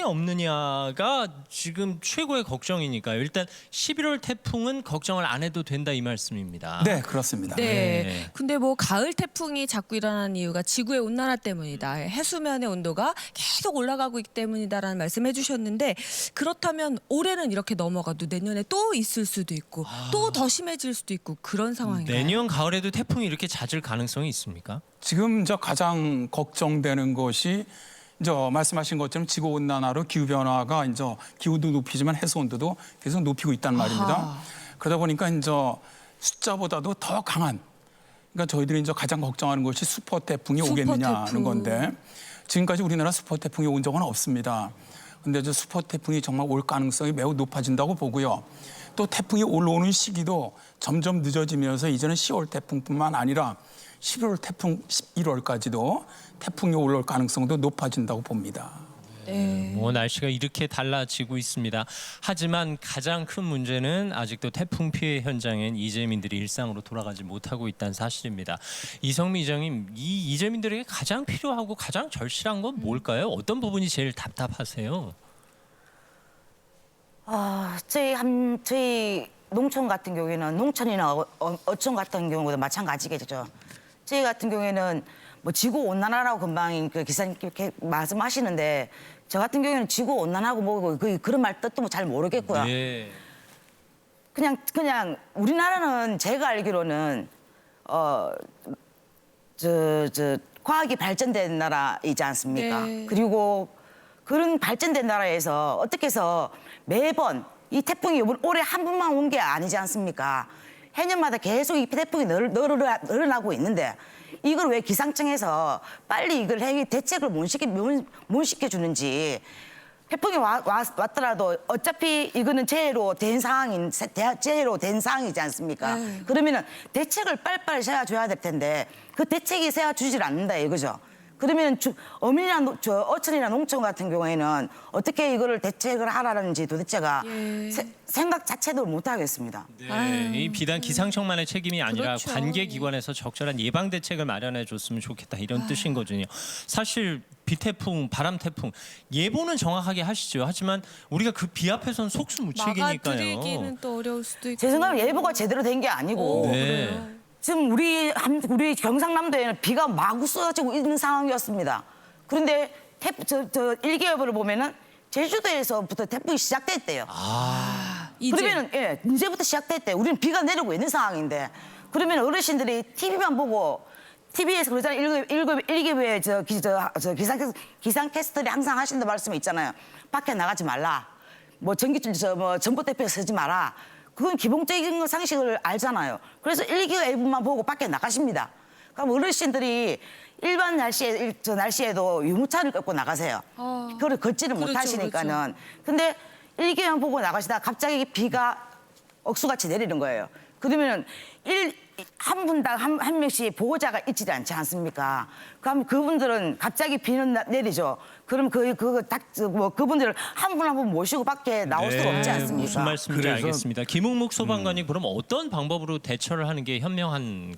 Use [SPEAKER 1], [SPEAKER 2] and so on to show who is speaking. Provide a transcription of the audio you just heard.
[SPEAKER 1] 없느냐가 지금 최고의 걱정이니까요. 일단 11월 태풍은 걱정을 안 해도 된다 이 말씀입니다.
[SPEAKER 2] 네, 그렇습니다.
[SPEAKER 3] 네.
[SPEAKER 1] 네.
[SPEAKER 3] 근데 뭐 가을 태풍이 자꾸 일어나는 이유가 지구의 온난화 때문이다. 해수면의 온도가 계속 올라가고 있기 때문이다라는 말씀해 주셨는데 그렇다면 올해는 이렇게 넘어가도 내년에 또 있을 수도 있고 또 더 심해질 수도 있고 그런 상황인가요?
[SPEAKER 1] 내년 가을에도 태풍이 이렇게 잦을 가능성이 있습니까?
[SPEAKER 2] 지금 가장 걱정되는 것이 말씀하신 것처럼 지구 온난화로 기후 변화가 기후도 높이지만 해수 온도도 계속 높이고 있단 말입니다.
[SPEAKER 3] 아하.
[SPEAKER 2] 그러다 보니까 숫자보다도 더 강한, 그러니까 저희들이 가장 걱정하는 것이 슈퍼 태풍이 오겠느냐는
[SPEAKER 3] 태풍.
[SPEAKER 2] 건데 지금까지 우리나라 슈퍼 태풍이 온 적은 없습니다. 근데 슈퍼 태풍이 정말 올 가능성이 매우 높아진다고 보고요. 또 태풍이 올라오는 시기도 점점 늦어지면서 이제는 10월 태풍뿐만 아니라 11월 태풍 11월까지도 태풍이 올라올 가능성도 높아진다고 봅니다.
[SPEAKER 3] 네.
[SPEAKER 1] 뭐 날씨가 이렇게 달라지고 있습니다. 하지만 가장 큰 문제는 아직도 태풍 피해 현장엔 이재민들이 일상으로 돌아가지 못하고 있다는 사실입니다. 이성미 이장님, 이 이재민들에게 가장 필요하고 가장 절실한 건 뭘까요? 어떤 부분이 제일 답답하세요?
[SPEAKER 4] 저희 농촌 같은 경우에는 농촌이나 어촌 같은 경우도 마찬가지겠죠. 저희 같은 경우에는 뭐 지구 온난화라고 금방 그 기사님께 말씀하시는데 저 같은 경우에는 지구 온난화고 뭐고 그런 말 뜻도 잘 모르겠고요.
[SPEAKER 1] 네.
[SPEAKER 4] 그냥 우리나라는 제가 알기로는 과학이 발전된 나라이지 않습니까?
[SPEAKER 3] 네.
[SPEAKER 4] 그리고 그런 발전된 나라에서 어떻게 해서 매번 이 태풍이 올해 한 번만 온 게 아니지 않습니까? 해년마다 계속 이 태풍이 늘어나고 있는데 이걸 왜 기상청에서 빨리 이걸 대책을 못 시켜주는지. 태풍이 왔더라도 어차피 이거는 재해로 된 상황이지 않습니까? 그러면은 대책을 빨리빨리 세워줘야 될 텐데 그 대책이 세워주질 않는다 이거죠. 그러면 어민이나 어촌이나 농촌 같은 경우에는 어떻게 이거를 대책을 하라는지 도대체가 생각 자체도 못 하겠습니다.
[SPEAKER 1] 네, 이 비단 기상청만의 책임이 아니라
[SPEAKER 3] 그렇죠.
[SPEAKER 1] 관계기관에서 적절한 예방 대책을 마련해 줬으면 좋겠다 이런 뜻인 거거든요. 사실 비태풍, 바람태풍 예보는 정확하게 하시죠. 하지만 우리가 그 비 앞에서는 속수무책이니까요.
[SPEAKER 3] 막아드리기는 또 어려울 수도 있고.
[SPEAKER 4] 제 생각에 예보가 제대로 된 게 아니고
[SPEAKER 1] 네.
[SPEAKER 4] 지금 우리 경상남도에는 비가 마구 쏟아지고 있는 상황이었습니다. 그런데 일기예보를 보면은 제주도에서부터 태풍이 시작됐대요.
[SPEAKER 3] 이제.
[SPEAKER 4] 그러면은 이제부터 시작됐대. 우리는 비가 내리고 있는 상황인데 그러면 어르신들이 TV만 보고 TV에서 그러잖아요. 일기예보에 기상캐스터들이 항상 하시는 말씀이 있잖아요. 밖에 나가지 말라. 뭐 전봇대표에 서지 마라. 그건 기본적인 상식을 알잖아요. 그래서 일기예보만 보고 밖에 나가십니다. 그럼 어르신들이 일반 날씨에도 유모차를 끌고 나가세요. 그걸 걷지를
[SPEAKER 3] 그렇죠,
[SPEAKER 4] 못하시니까는. 근데 일기예보만 보고 나가시다가 갑자기 비가 억수같이 내리는 거예요. 그러면은 한 분당 한 명씩 보호자가 있지 않지 않습니까? 그럼 그분들은 갑자기 비는 내리죠. 그럼 그분들을 한 분 한 분 모시고 밖에 나올 수가 없지 않습니까?
[SPEAKER 1] 무슨 말씀인지
[SPEAKER 2] 그래서-
[SPEAKER 1] 알겠습니다. 김웅묵 소방관이 그럼 어떤 방법으로 대처를 하는 게 현명한